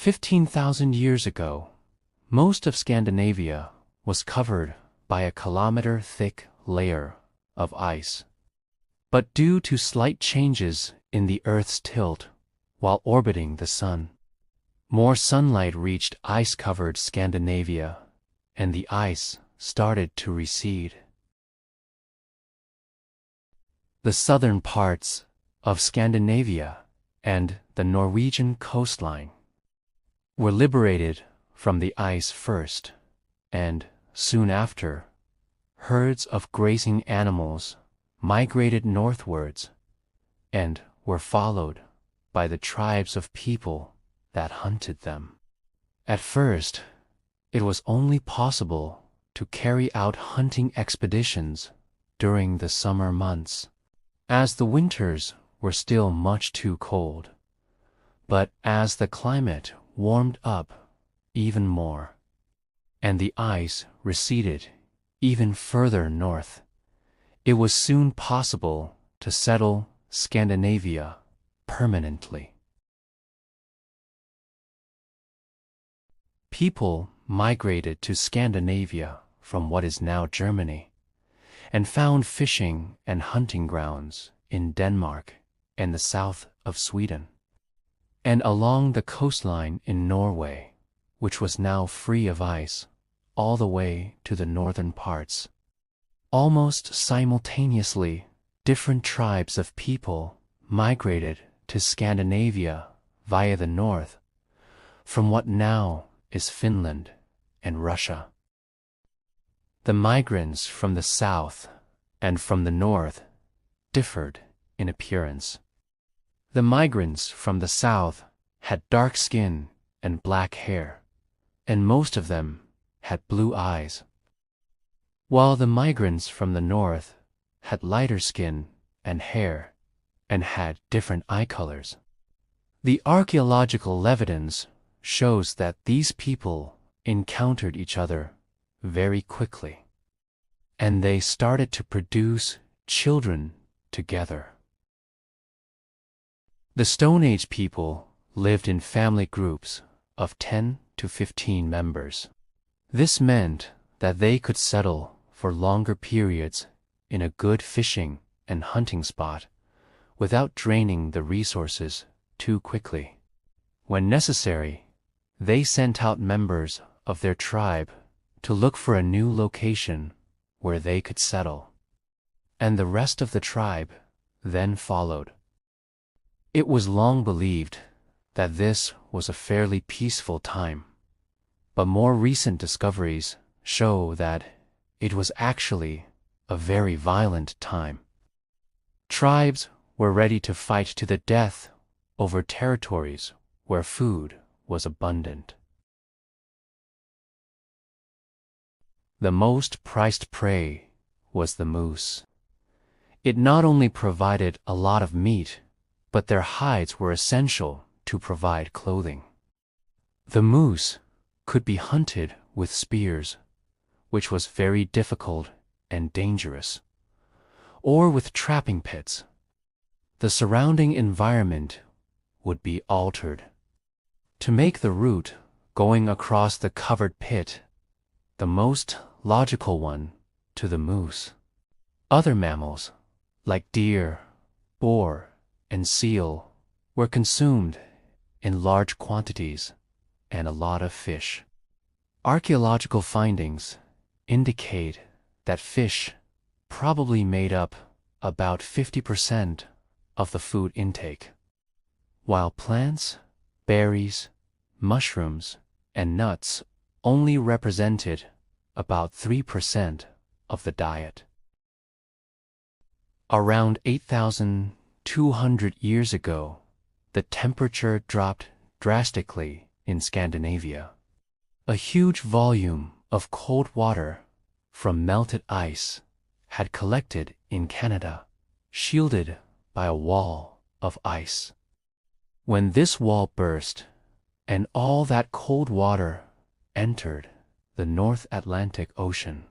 15,000 years ago, most of Scandinavia was covered by a kilometer-thick layer of ice. But due to slight changes in the Earth's tilt while orbiting the Sun, more sunlight reached ice-covered Scandinavia, and the ice started to recede. The southern parts of Scandinavia and the Norwegian coastline were liberated from the ice first, and soon after, herds of grazing animals migrated northwards and were followed by the tribes of people that hunted them. At first, it was only possible to carry out hunting expeditions during the summer months, as the winters were still much too cold. But as the climate warmed up even more, and the ice receded even further north, it was soon possible to settle Scandinavia permanently. People migrated to Scandinavia from what is now Germany, and found fishing and hunting grounds in Denmark and the south of Sweden, and along the coastline in Norway, which was now free of ice, all the way to the northern parts. Almost simultaneously, different tribes of people migrated to Scandinavia via the north, from what now is Finland and Russia. The migrants from the south and from the north differed in appearance. The migrants from the south had dark skin and black hair, and most of them had blue eyes, while the migrants from the north had lighter skin and hair and had different eye colors. The archaeological evidence shows that these people encountered each other very quickly, and they started to produce children together. The Stone Age people lived in family groups of 10 to 15 members. This meant that they could settle for longer periods in a good fishing and hunting spot without draining the resources too quickly. When necessary, they sent out members of their tribe to look for a new location where they could settle, and the rest of the tribe then followed. It was long believed that this was a fairly peaceful time, but more recent discoveries show that it was actually a very violent time. Tribes were ready to fight to the death over territories where food was abundant. The most prized prey was the moose. It not only provided a lot of meat, but their hides were essential to provide clothing. The moose could be hunted with spears, which was very difficult and dangerous, or with trapping pits. The surrounding environment would be altered to make the route going across the covered pit the most logical one to the moose. Other mammals, like deer, boar, and seal, were consumed in large quantities and a lot of fish. Archaeological findings indicate that fish probably made up about 50% of the food intake, while plants, berries, mushrooms, and nuts only represented about 3% of the diet. Around 8,200 years ago, the temperature dropped drastically in Scandinavia. A huge volume of cold water from melted ice had collected in Canada, shielded by a wall of ice. When this wall burst, and all that cold water entered the North Atlantic Ocean,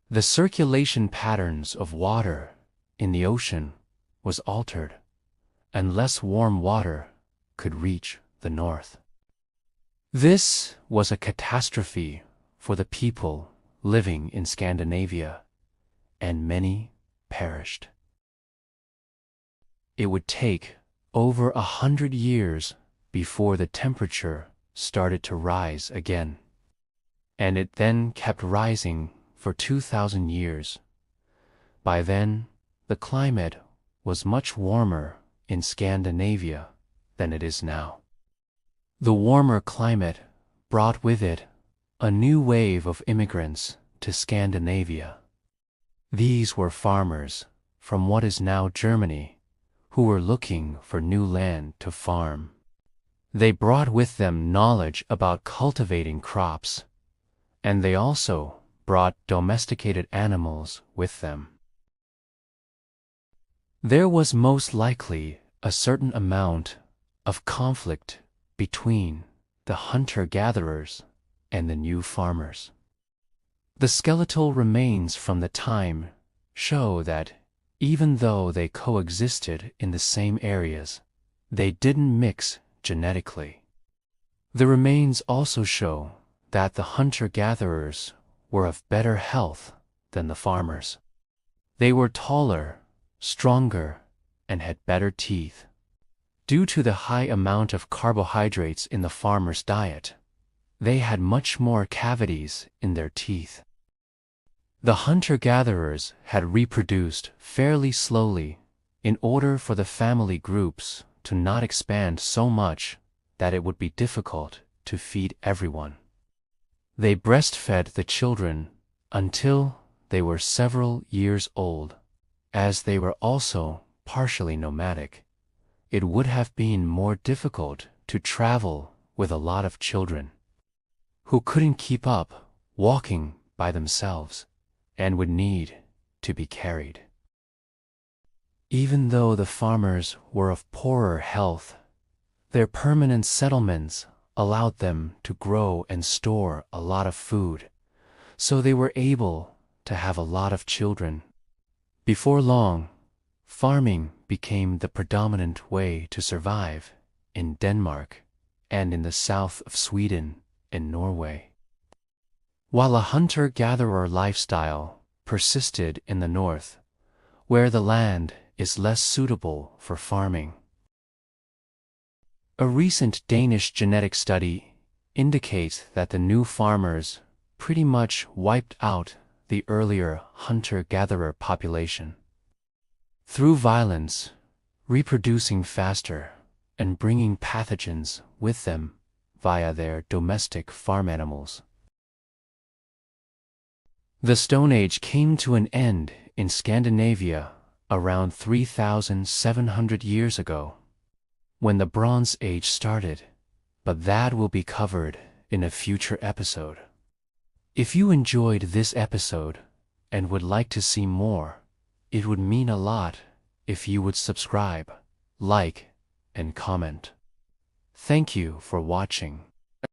the circulation patterns of water in the ocean was altered, and less warm water could reach the north. This was a catastrophe for the people living in Scandinavia, and many perished. It would take over 100 years before the temperature started to rise again, and it then kept rising for 2,000 years. By then, the climate was much warmer in Scandinavia than it is now. The warmer climate brought with it a new wave of immigrants to Scandinavia. These were farmers from what is now Germany who were looking for new land to farm. They brought with them knowledge about cultivating crops, and they also brought domesticated animals with them. There was most likely a certain amount of conflict between the hunter-gatherers and the new farmers. The skeletal remains from the time show that even though they coexisted in the same areas, they didn't mix genetically. The remains also show that the hunter-gatherers were of better health than the farmers. They were taller, stronger, and had better teeth. Due to the high amount of carbohydrates in the farmers' diet, they had much more cavities in their teeth. The hunter-gatherers had reproduced fairly slowly in order for the family groups to not expand so much that it would be difficult to feed everyone. They breastfed the children until they were several years old. As they were also partially nomadic, it would have been more difficult to travel with a lot of children who couldn't keep up walking by themselves and would need to be carried. Even though the farmers were of poorer health, their permanent settlements allowed them to grow and store a lot of food, so they were able to have a lot of children. Before long, farming became the predominant way to survive in Denmark and in the south of Sweden and Norway, while a hunter-gatherer lifestyle persisted in the north, where the land is less suitable for farming. A recent Danish genetic study indicates that the new farmers pretty much wiped out the earlier hunter-gatherer population. Through violence, reproducing faster, and bringing pathogens with them via their domestic farm animals. The Stone Age came to an end in Scandinavia around 3,700 years ago, when the Bronze Age started, but that will be covered in a future episode. If you enjoyed this episode and would like to see more, it would mean a lot if you would subscribe, like, and comment. Thank you for watching.